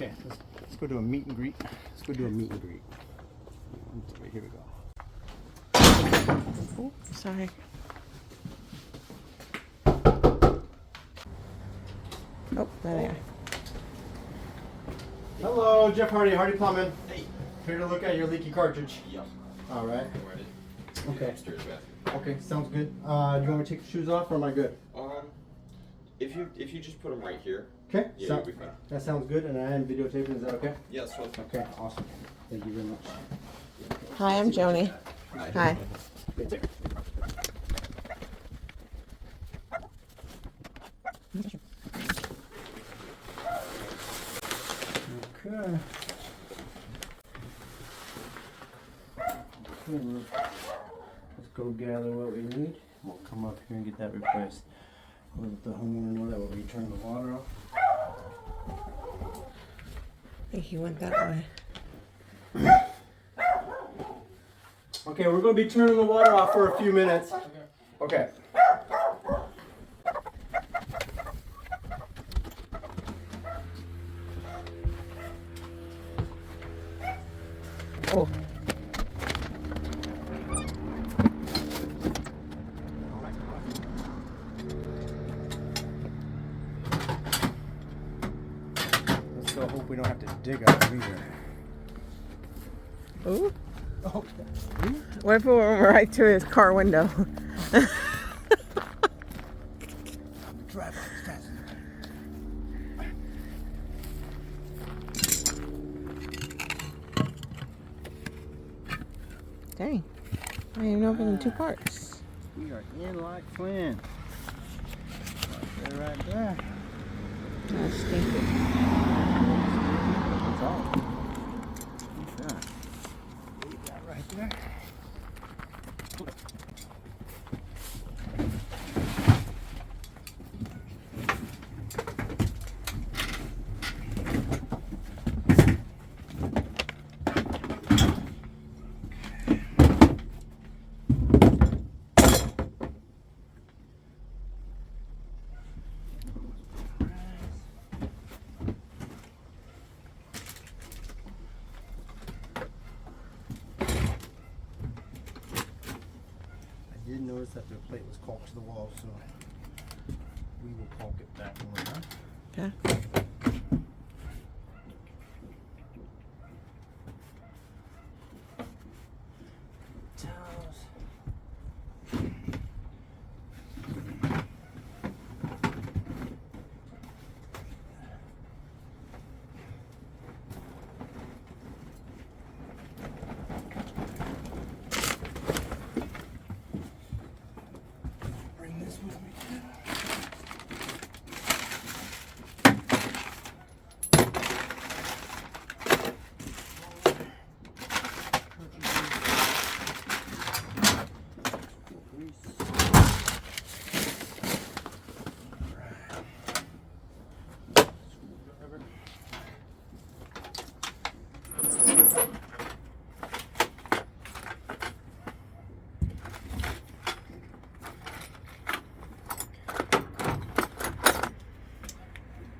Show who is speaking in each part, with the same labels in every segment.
Speaker 1: Okay, let's go do a meet and greet. Let's go do a meet and greet. Here we go.
Speaker 2: Oh, sorry. Oh, there they are.
Speaker 1: Hello, Jeff Hardy, Hardy Plumbing. Hey. Here to look at your leaky cartridge.
Speaker 3: Yep.
Speaker 1: All right.
Speaker 3: I'm ready.
Speaker 1: Okay.
Speaker 3: Upstairs bathroom.
Speaker 1: Okay, sounds good. Do you want me to take the shoes off, or am I good?
Speaker 3: If you just put them right here.
Speaker 1: Okay.
Speaker 3: Yeah, you'll be fine.
Speaker 1: That sounds good, and I am videotaping. Is that okay?
Speaker 3: Yes. Yeah,
Speaker 1: Okay, awesome. Thank you very much.
Speaker 2: Hi, I'm Joni. Hi.
Speaker 1: Okay. Let's go gather what we need. We'll come up here and get that replaced. We'll let the homeowner know that when we turn the water off.
Speaker 2: I think he went that way.
Speaker 1: Okay, we're going to be turning the water off for a few minutes. Okay.
Speaker 2: Oh.
Speaker 1: Let's go hope we don't have to dig up the meter.
Speaker 2: Ooh.
Speaker 1: Okay.
Speaker 2: What if it went right to his car window?
Speaker 1: Drive up fast.
Speaker 2: Dang. I didn't even know it was in two parts.
Speaker 1: We are in like twins. Right there, right there.
Speaker 2: That's stinky.
Speaker 1: That's all. Keep that. Leave that right there. I did notice that the plate was caulked to the wall, so we will caulk it back one more time.
Speaker 2: Okay.
Speaker 1: Towels. Bring this with me too.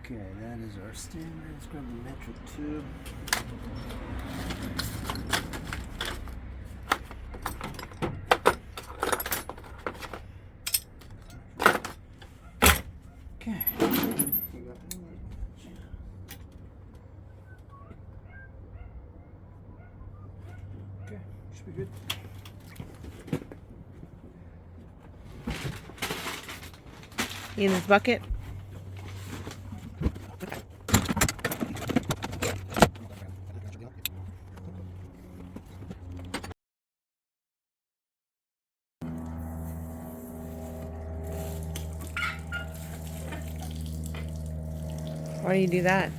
Speaker 1: Okay, that is our standard. Let's grab the metric tube. Okay. We got okay, should be good.
Speaker 2: In this bucket? Why do you do that?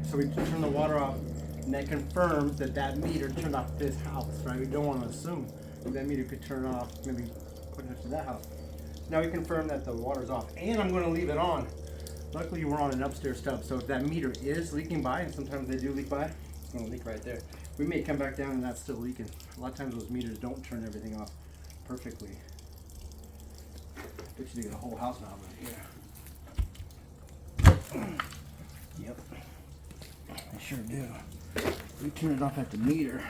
Speaker 1: So we turn the water off, and that confirms that that meter turned off this house, right? We don't want to assume that meter could turn off, maybe put it to that house. Now we confirm that the water's off, and I'm going to leave it on. Luckily, we're on an upstairs tub, so if that meter is leaking by, and sometimes they do leak by, it's going to leak right there. We may come back down and that's still leaking. A lot of times those meters don't turn everything off perfectly. I bet you they get a whole house now right here. Yep. I sure do. We turn it off at the meter.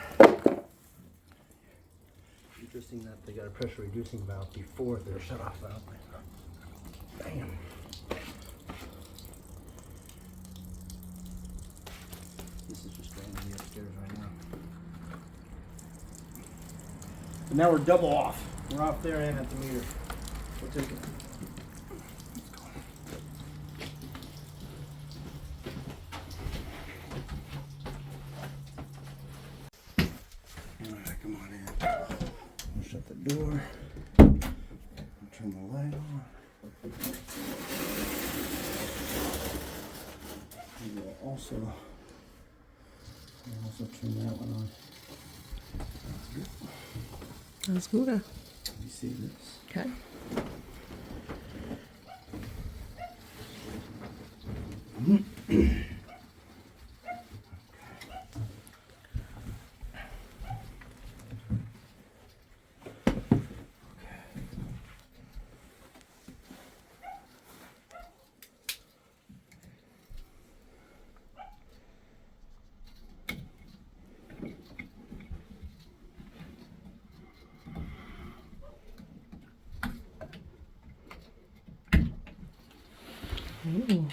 Speaker 1: Interesting that they got a pressure reducing valve before their shut off valve. Bam. This is just draining me upstairs right now. But now we're double off. We're off there and at the meter. We'll take it. Alright, come on in. We'll shut the door. Turn the light on. And we'll also turn that one on. That's good.
Speaker 2: That's good.
Speaker 1: Let me see this.
Speaker 2: Okay. Ooh.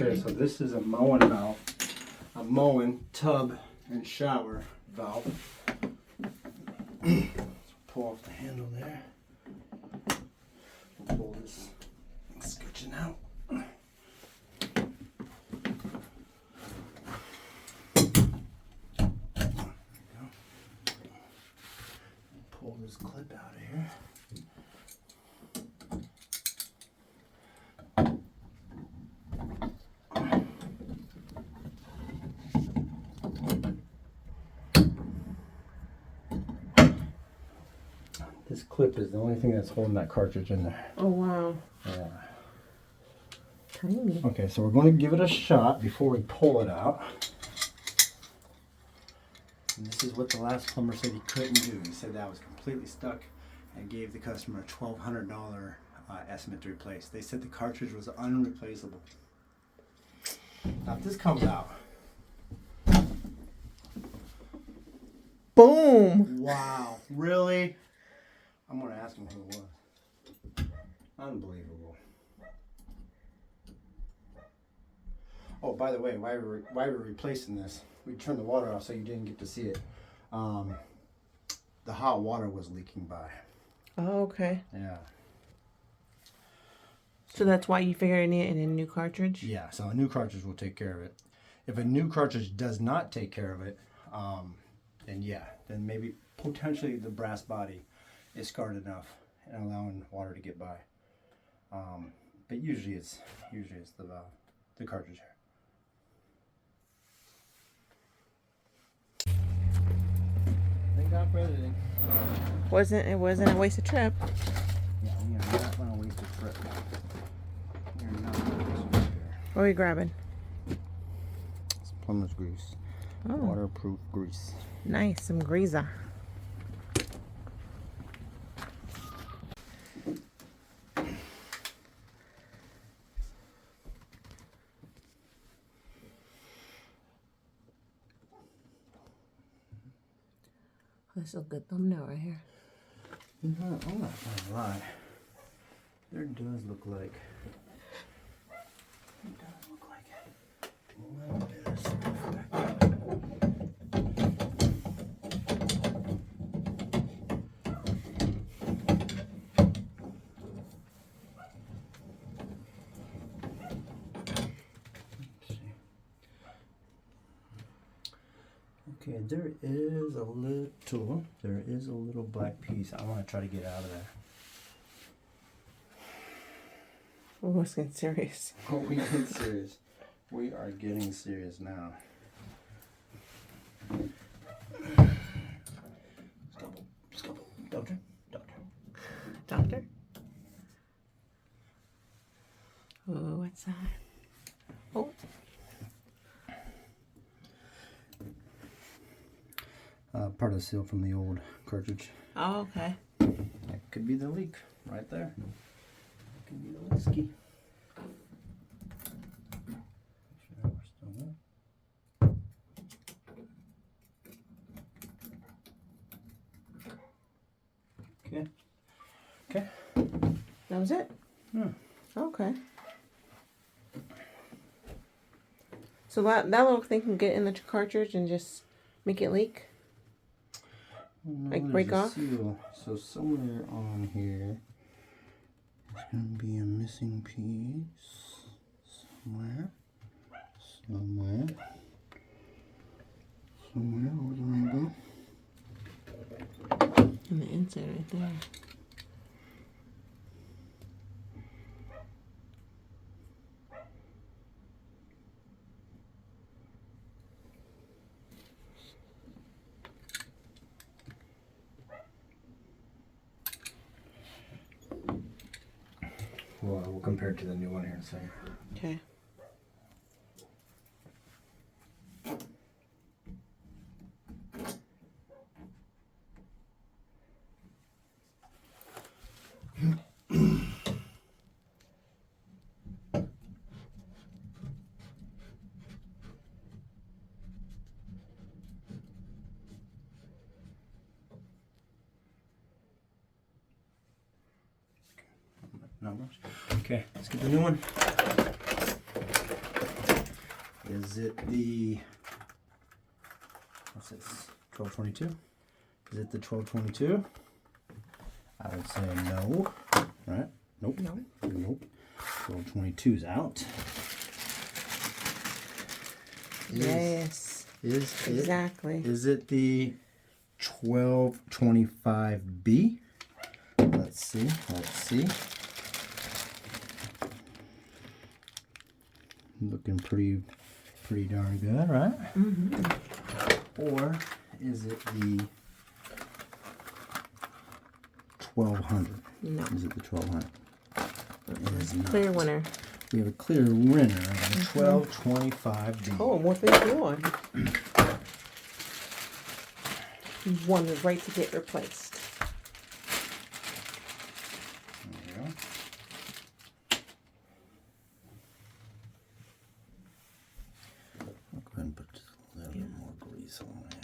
Speaker 1: Okay, so this is a Moen valve, a Moen tub and shower valve. Pull off the handle there. We'll pull this scutching out. There we go. Pull this clip out of here. This clip is the only thing that's holding that cartridge in there.
Speaker 2: Oh, wow.
Speaker 1: Yeah.
Speaker 2: Tiny.
Speaker 1: Okay, so we're going to give it a shot before we pull it out. And this is what the last plumber said he couldn't do. He said that was completely stuck and gave the customer a $1,200 estimate to replace. They said the cartridge was unreplaceable. Now if this comes out.
Speaker 2: Boom!
Speaker 1: Wow, really? I'm going to ask him who it was. Unbelievable. Oh, by the way, while we're replacing this, we turned the water off so you didn't get to see it. The hot water was leaking by.
Speaker 2: Oh, okay.
Speaker 1: Yeah.
Speaker 2: So that's why you figured it in a new cartridge?
Speaker 1: Yeah, so a new cartridge will take care of it. If a new cartridge does not take care of it, then yeah, then maybe potentially the brass body is scarred enough and allowing water to get by. But usually it's the cartridge here. Thank God for everything.
Speaker 2: It wasn't a wasted trip.
Speaker 1: Yeah, we are not going to waste a trip. We are not going to waste a trip here.
Speaker 2: What are we grabbing?
Speaker 1: It's plumber's grease.
Speaker 2: Oh,
Speaker 1: Waterproof grease.
Speaker 2: nice. Some greaser. This is a good thumbnail right here.
Speaker 1: You know, I'm not gonna lie. There does look like a little bit of stuff back there. Let's see. Okay, there is a little black piece. I want to try to get out of there.
Speaker 2: Oh, let's get serious.
Speaker 1: Oh, we get serious. We are getting serious now. part of the seal from the old cartridge.
Speaker 2: Oh, okay.
Speaker 1: That could be the leak right there. That could be the whiskey. We're still there. Okay. Okay.
Speaker 2: That was it? Okay. So that little thing can get in the cartridge and just make it leak?
Speaker 1: No,
Speaker 2: Like
Speaker 1: there's
Speaker 2: break
Speaker 1: a
Speaker 2: off?
Speaker 1: seal. So somewhere on here there's gonna be a missing piece. Somewhere. Somewhere. Somewhere. Where did I go?
Speaker 2: On the inside right there.
Speaker 1: Well, we'll compare it to the new one here in a second.
Speaker 2: Okay.
Speaker 1: Not much. Okay, let's get the new one. Is it the, what's this, 1222? Is it the 1222? I would say no. Right? Nope.
Speaker 2: No.
Speaker 1: Nope. 1222's out.
Speaker 2: Yes.
Speaker 1: Is
Speaker 2: Exactly.
Speaker 1: Is it the 1225B? Let's see. Let's see. Looking pretty darn good, right?
Speaker 2: Mm-hmm.
Speaker 1: Or is it the 1200?
Speaker 2: No.
Speaker 1: Is it the 1200? It is not.
Speaker 2: Clear winner.
Speaker 1: We have a clear winner of the 1225B.
Speaker 2: Oh, more things you want. One is right to get replaced.
Speaker 1: There you go. I'll go ahead and put just a little bit more grease on there.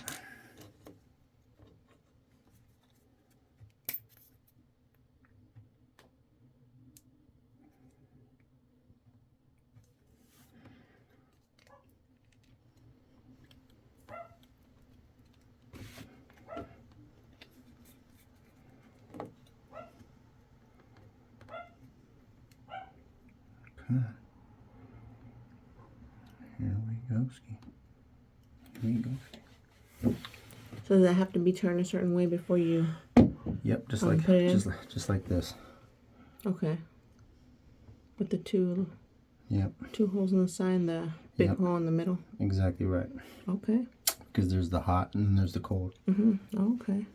Speaker 1: Okay. Here we go, ski. Here we go.
Speaker 2: So does that have to be turned a certain way before you?
Speaker 1: Yep, just
Speaker 2: put
Speaker 1: like
Speaker 2: it in?
Speaker 1: just like this.
Speaker 2: Okay. With the two
Speaker 1: Yep,
Speaker 2: holes in the side and the big
Speaker 1: Yep.
Speaker 2: hole in the middle.
Speaker 1: exactly right.
Speaker 2: Okay.
Speaker 1: Because there's the hot and then there's the cold.
Speaker 2: Mm-hmm. Okay.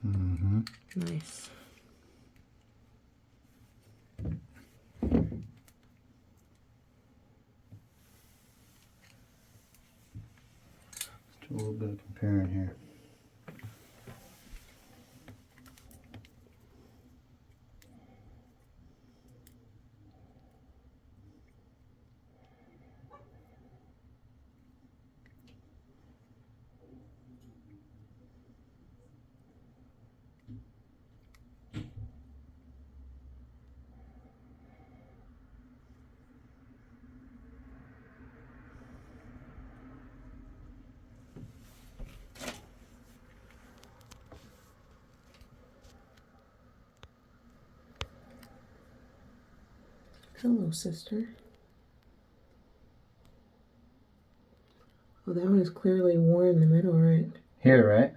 Speaker 1: Mm-hmm.
Speaker 2: Nice.
Speaker 1: Let's do a little bit of comparing here.
Speaker 2: Hello, sister. Oh, that one is clearly worn in the middle, right?
Speaker 1: Here, right?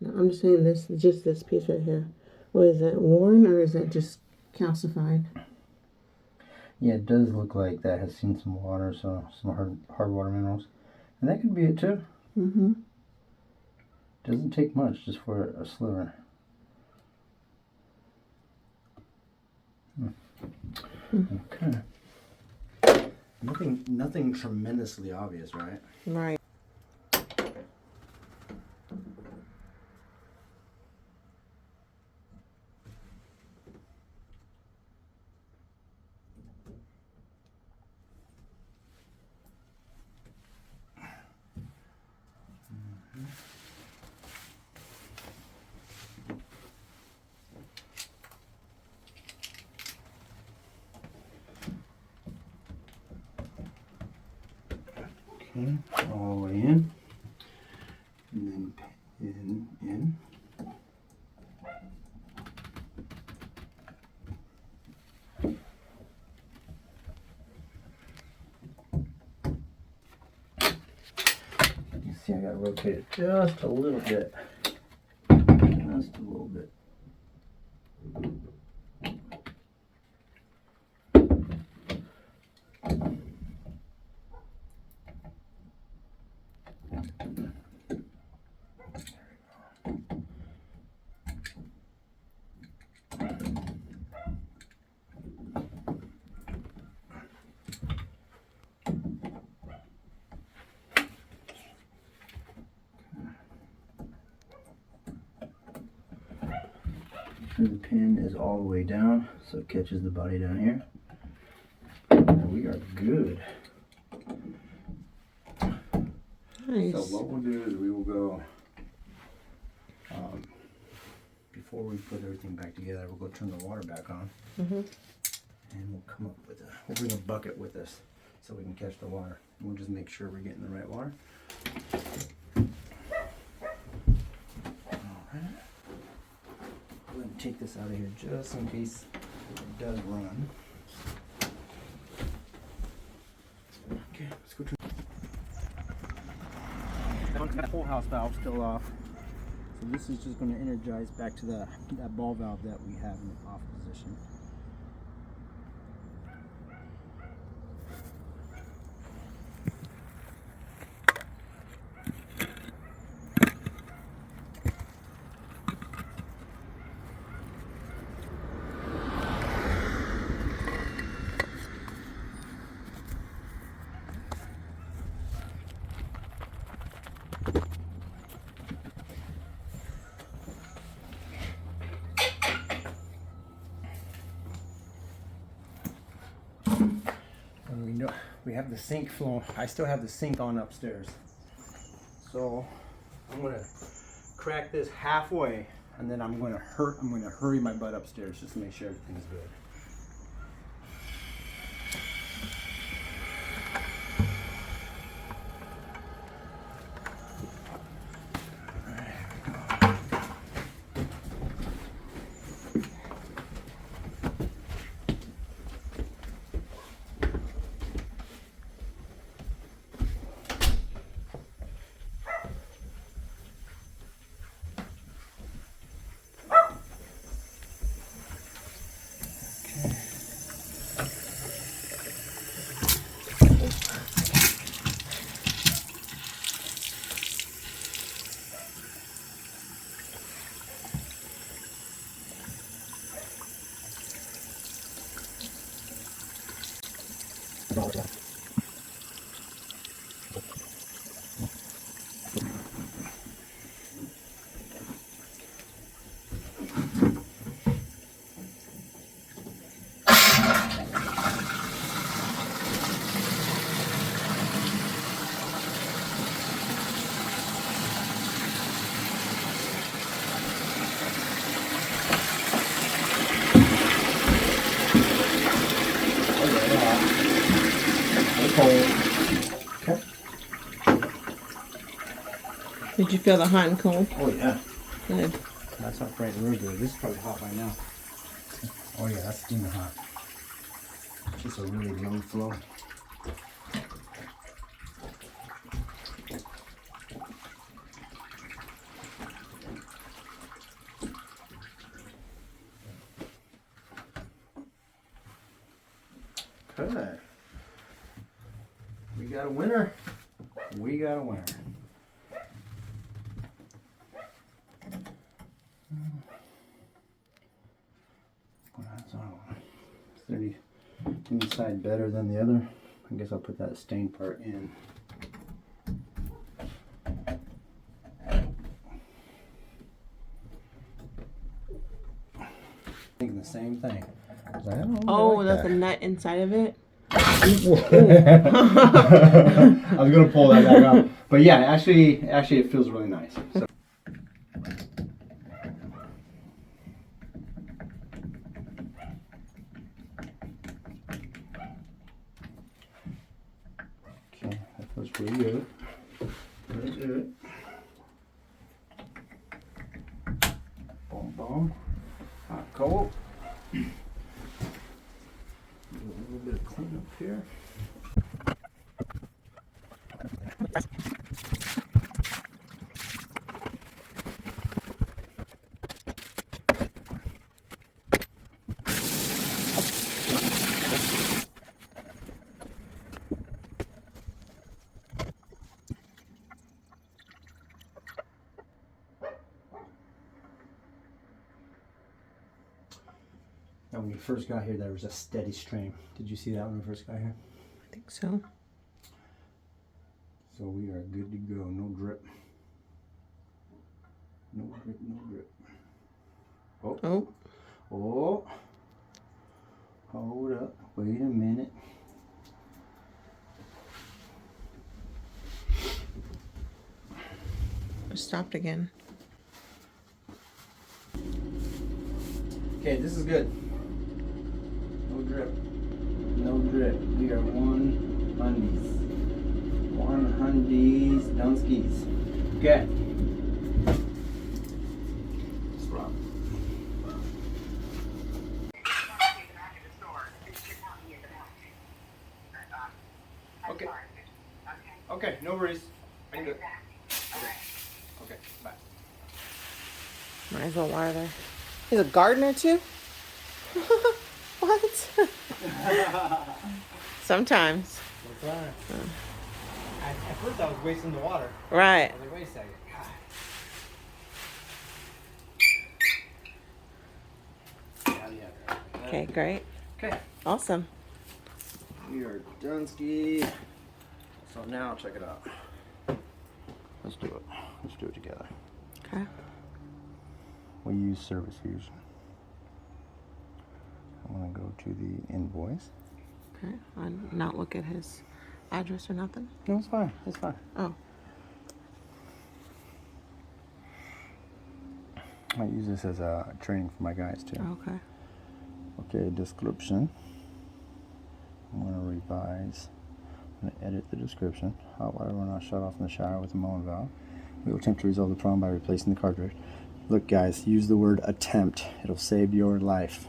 Speaker 2: No, I'm just saying this, just this piece right here. What is that, worn or is that just calcified?
Speaker 1: Yeah, it does look like that has seen some water, so some hard water minerals. And that could be it too.
Speaker 2: Mm-hmm.
Speaker 1: Doesn't take much just for a sliver. Okay. Nothing tremendously obvious, right?
Speaker 2: Right.
Speaker 1: Okay, all the way in. And then pin in. You see, I gotta rotate it just a little bit. Just a little bit. The pin is all the way down, so it catches the body down here. And we are good.
Speaker 2: Nice.
Speaker 1: So what we'll do is we will go, before we put everything back together, we'll go turn the water back on.
Speaker 2: Mm-hmm.
Speaker 1: And we'll come up with we'll bring a bucket with us so we can catch the water. We'll just make sure we're getting the right water. Alright. Go ahead and take this out of here just in case it does run. Okay, let's go turn. That whole house valve still off. So this is just going to energize back to that ball valve that we have in the off position. And we know we have the sink flow. I still have the sink on upstairs. So I'm gonna crack this halfway and then I'm gonna hurry my butt upstairs just to make sure everything's good. Okay.
Speaker 2: Did you feel the hot and cold?
Speaker 1: Oh yeah.
Speaker 2: Good.
Speaker 1: That's not bright and really good. This is probably hot by now. Oh yeah, that's steaming hot. It's just a really low flow. Good. We got a winner. We got a winner. Well, that's all. Is there any side better than the other? I guess I'll put that stained part in. Thinking the same thing. I don't really
Speaker 2: Oh,
Speaker 1: like
Speaker 2: that's
Speaker 1: that.
Speaker 2: a nut inside of it?
Speaker 1: I was gonna pull that back out, but yeah, actually, it feels really nice. So. Okay, that feels Pretty good. Pretty good. Boom, boom. Hot, cold. Do a little bit of cleanup here. Now, when you first got here, there was a steady stream. Did you see that when you first got here?
Speaker 2: I think so.
Speaker 1: So we are good to go. No drip. No drip, no drip. Oh.
Speaker 2: Oh.
Speaker 1: Oh. Hold up. Wait a minute.
Speaker 2: It stopped again.
Speaker 1: Okay, this is good. No drip. No drip. We are one hundies. One hundies, dunskies. Okay. Stop. Okay. Okay, no worries. I'm good. Okay, bye.
Speaker 2: Might as well water there. He's a gardener too? What? Sometimes.
Speaker 1: At first I was wasting the water.
Speaker 2: Right.
Speaker 1: I was like, wait a second.
Speaker 2: Okay, great.
Speaker 1: Okay,
Speaker 2: Awesome.
Speaker 1: we are done ski. So now check it out. Let's do it. Let's do it together.
Speaker 2: Okay.
Speaker 1: We use Service Fusion. I'm gonna go to the invoice.
Speaker 2: Okay. I'll not look at his address or nothing.
Speaker 1: No, it's fine. It's fine.
Speaker 2: Oh.
Speaker 1: I use this as a training for my guys too.
Speaker 2: Okay.
Speaker 1: Okay, description. I'm gonna revise. I'm gonna edit the description. Hot water will not shut off in the shower with the Moen valve. We will attempt to resolve the problem by replacing the cartridge. Look, guys, use the word attempt. It'll save your life.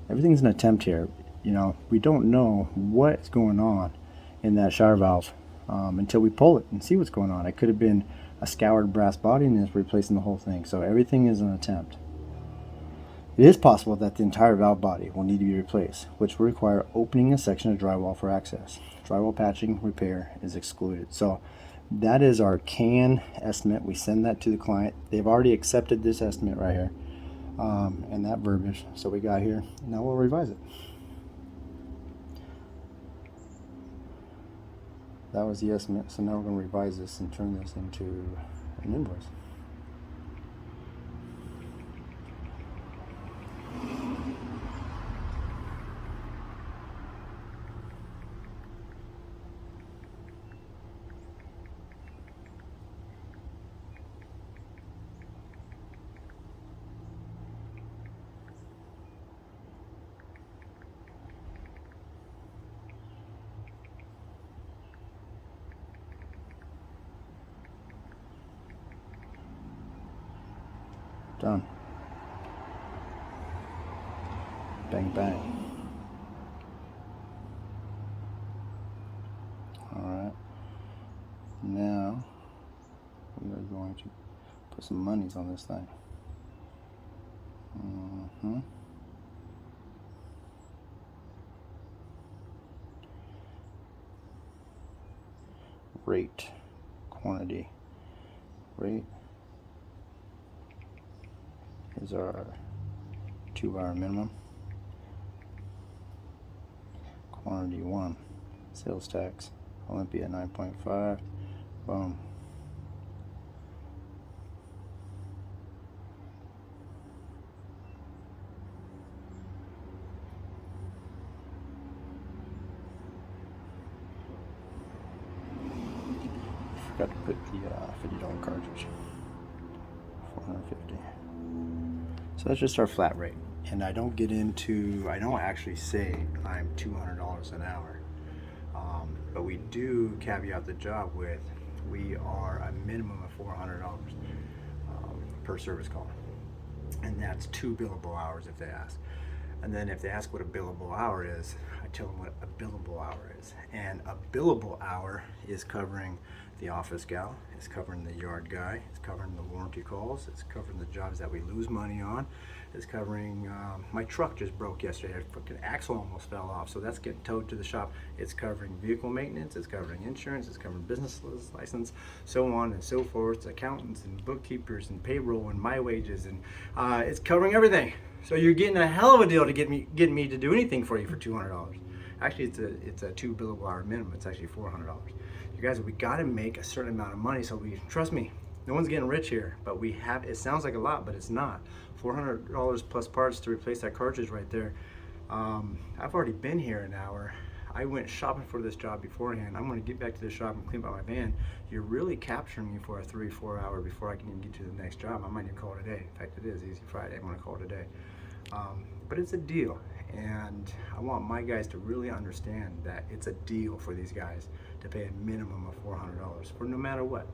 Speaker 1: Everything's an attempt here. You know, we don't know what's going on in that shower valve until we pull it and see what's going on. It could have been a scoured brass body and it's replacing the whole thing. So everything is an attempt. It is possible that the entire valve body will need to be replaced, which will require opening a section of drywall for access. Drywall patching repair is excluded. So that is our CAN estimate. We send that to the client. They've already accepted this estimate right here and that verbiage. So we got here. Now we'll revise it. That was the estimate. So now we're going to revise this and turn this into an invoice. Done. Bang, bang. Alright. Now, we are going to put some monies on this thing. Rate. Quantity. Rate is our 2-hour minimum. Quantity 1. Sales tax. Olympia 9.5. Boom. Forgot to put the $50 cartridge. 450. So that's just our flat rate. And I don't get into, I don't actually say I'm $200 an hour. But we do caveat the job with, we are a minimum of $400 per service call. And that's 2 billable hours if they ask. And then if they ask what a billable hour is, I tell them what a billable hour is. And a billable hour is covering the office gal, it's covering the yard guy, it's covering the warranty calls, it's covering the jobs that we lose money on, it's covering, my truck just broke yesterday, a freaking axle almost fell off, so that's getting towed to the shop. It's covering vehicle maintenance, it's covering insurance, it's covering business license, so on and so forth, accountants and bookkeepers and payroll and my wages, and it's covering everything. So you're getting a hell of a deal to get me to do anything for you for $200. Actually, it's a 2 billable hour minimum. It's actually $400. You guys, we got to make a certain amount of money. So trust me, no one's getting rich here, but we have. It sounds like a lot, but it's not. $400 plus parts to replace that cartridge right there. I've already been here an hour. I went shopping for this job beforehand. I'm going to get back to the shop and clean out my van. You're really capturing me for a 3-4 hour before I can even get to the next job. I might even call it a day. In fact, it is Easy Friday. I'm going to call it a day. But it's a deal, and I want my guys to really understand that it's a deal for these guys to pay a minimum of $400 for no matter what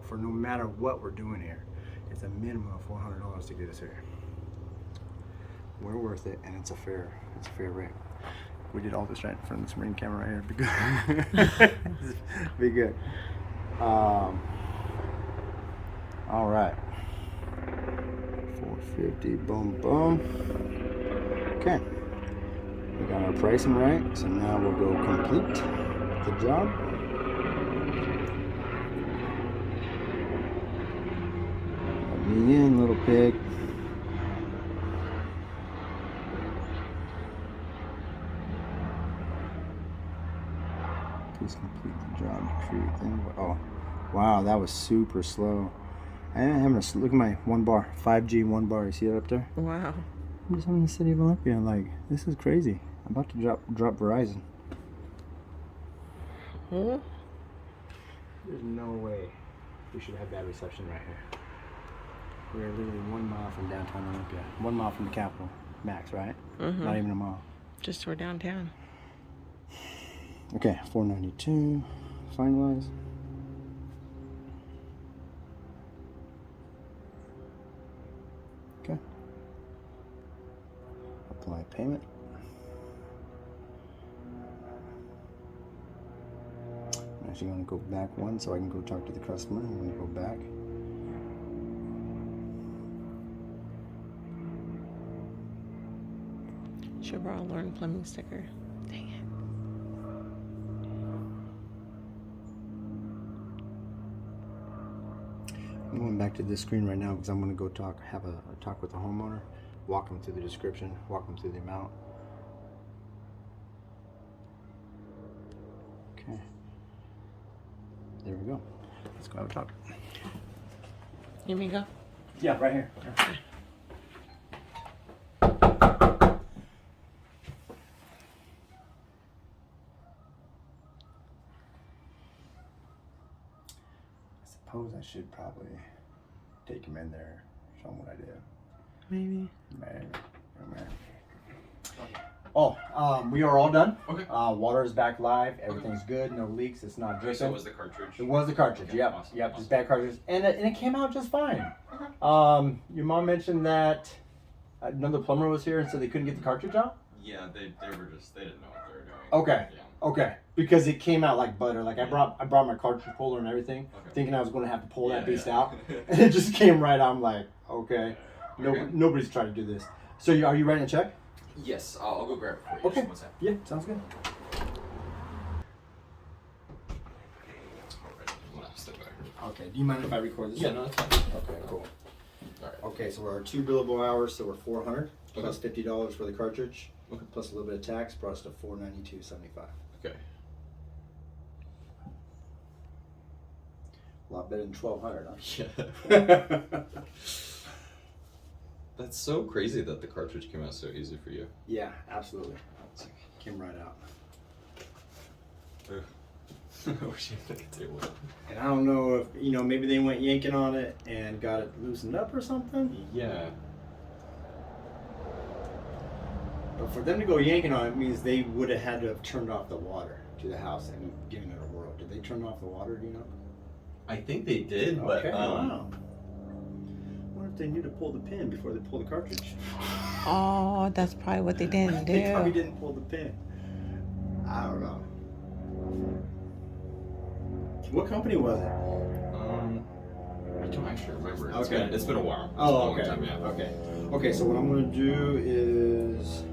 Speaker 1: we're doing here. It's a minimum of $400 to get us here. We're worth it, and it's a fair rate. We did all this right in front of this Marine camera right here. Be good. Be good. All right. 450. Boom, boom. Okay, we got our pricing right, so now we'll go complete the job. Let me in, little pig. Please complete the job to create the oh, wow, that was super slow. I'm having to look at my 1 bar, 5G 1 bar. You see that up there?
Speaker 2: Wow.
Speaker 1: I'm just in the city of Olympia, like, this is crazy. I'm about to drop Verizon.
Speaker 2: Hmm?
Speaker 1: There's no way we should have bad reception right here. We're literally 1 mile from downtown Olympia. 1 mile from the Capitol, max, right?
Speaker 2: Mm-hmm.
Speaker 1: Not even a mile.
Speaker 2: Just toward downtown.
Speaker 1: Okay, 492, finalize. Okay. Apply payment. I'm actually going to go back one so I can go talk to the customer. I'm going to go back.
Speaker 2: Should borrow Lauren Plumbing sticker. Dang it.
Speaker 1: I'm going back to this screen right now because I'm going to go have a talk with the homeowner, walk them through the description, walk them through the amount. Okay. There we go. Let's go have a talk.
Speaker 2: You mean go?
Speaker 1: Yeah, right here.
Speaker 2: Okay.
Speaker 1: I suppose I should probably take him in there, show him what I did.
Speaker 2: Maybe.
Speaker 1: Maybe. Oh, we are all done.
Speaker 3: Okay.
Speaker 1: Water is back live. Everything's good. No leaks. It's not dripping.
Speaker 3: So it was the cartridge?
Speaker 1: It was the cartridge.
Speaker 3: Okay,
Speaker 1: Yep.
Speaker 3: awesome,
Speaker 1: Yep.
Speaker 3: awesome.
Speaker 1: Just bad cartridge, and it came out just fine.
Speaker 3: Okay.
Speaker 1: Your mom mentioned that another plumber was here and said they couldn't get the cartridge out.
Speaker 3: Yeah, they didn't know what they were doing.
Speaker 1: Okay.
Speaker 3: Yeah.
Speaker 1: Okay. Because it came out like butter. Like I brought my cartridge puller and everything,
Speaker 3: Okay.
Speaker 1: thinking I was going to have to pull that
Speaker 3: Yeah,
Speaker 1: beast
Speaker 3: yeah.
Speaker 1: out, and it just came right out. I'm like, okay.
Speaker 3: Okay.
Speaker 1: Nobody's tried to do this. So are you writing a check?
Speaker 3: Yes, I'll go grab it for you.
Speaker 1: Okay.
Speaker 3: Just one second.
Speaker 1: Yeah, sounds good.
Speaker 3: Alright, I'm gonna step back.
Speaker 1: Okay. Do you mind if I record this?
Speaker 3: Yeah, no, that's fine.
Speaker 1: Okay, cool.
Speaker 3: Alright.
Speaker 1: Okay, so we're 2 billable hours, so we're 400
Speaker 3: Okay.
Speaker 1: plus $50 for the cartridge,
Speaker 3: Okay.
Speaker 1: plus a little bit of tax, brought us to 492.75.
Speaker 3: Okay.
Speaker 1: A lot better than 1,200,
Speaker 3: Yeah.
Speaker 1: huh?
Speaker 3: That's so crazy that the cartridge came out so easy for you.
Speaker 1: Yeah, absolutely. Came right out.
Speaker 3: Ugh. I wish you had a table.
Speaker 1: And I don't know if, maybe they went yanking on it and got it loosened up or something.
Speaker 3: Yeah.
Speaker 1: But for them to go yanking on it means they would have had to have turned off the water to the house and given it a whirl. Did they turn off the water? Do you know?
Speaker 3: I think they did, but
Speaker 1: Okay. Wow. I wonder if they knew to pull the pin before they pull the cartridge.
Speaker 2: Oh, that's probably what they didn't do.
Speaker 1: They probably didn't pull the pin. I don't know. What company was it?
Speaker 3: I don't actually remember.
Speaker 1: Okay.
Speaker 3: It's been a while. It's
Speaker 1: Oh,
Speaker 3: been a long
Speaker 1: okay.
Speaker 3: time, yeah.
Speaker 1: Okay. Okay, so what I'm gonna do is.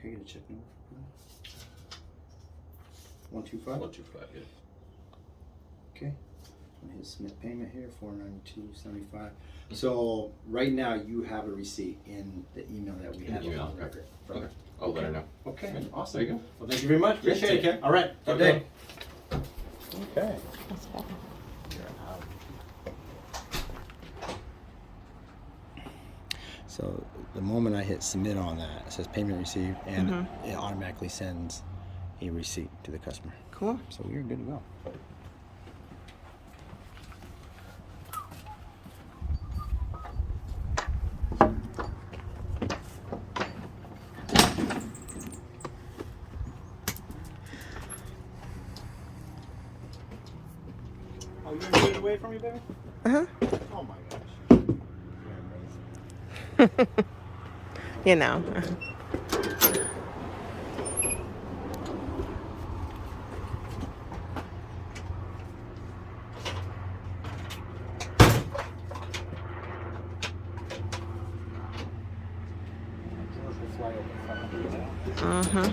Speaker 1: Can I get a check number? 125.
Speaker 3: 125, yeah.
Speaker 1: Okay. I'm gonna hit submit payment here, $492.75. So right now you have a receipt in the email that we
Speaker 3: In
Speaker 1: have
Speaker 3: the email,
Speaker 1: on
Speaker 3: okay.
Speaker 1: record.
Speaker 3: Okay. I'll let her know.
Speaker 1: Okay,
Speaker 3: Okay.
Speaker 1: awesome.
Speaker 3: There you go.
Speaker 1: Well, thank you very much.
Speaker 3: Yeah,
Speaker 1: Appreciate
Speaker 3: take
Speaker 1: it.
Speaker 3: care.
Speaker 1: All right. Good
Speaker 3: Okay.
Speaker 1: day. Okay.
Speaker 2: That's better.
Speaker 1: So the moment I hit submit on that, it says payment received, and it automatically sends a receipt to the customer.
Speaker 2: Cool.
Speaker 1: So we're good to go. Oh, you gonna get it away from me, baby?
Speaker 2: Uh-huh.
Speaker 1: Oh my gosh. You're amazing.
Speaker 2: You know. Uh-huh.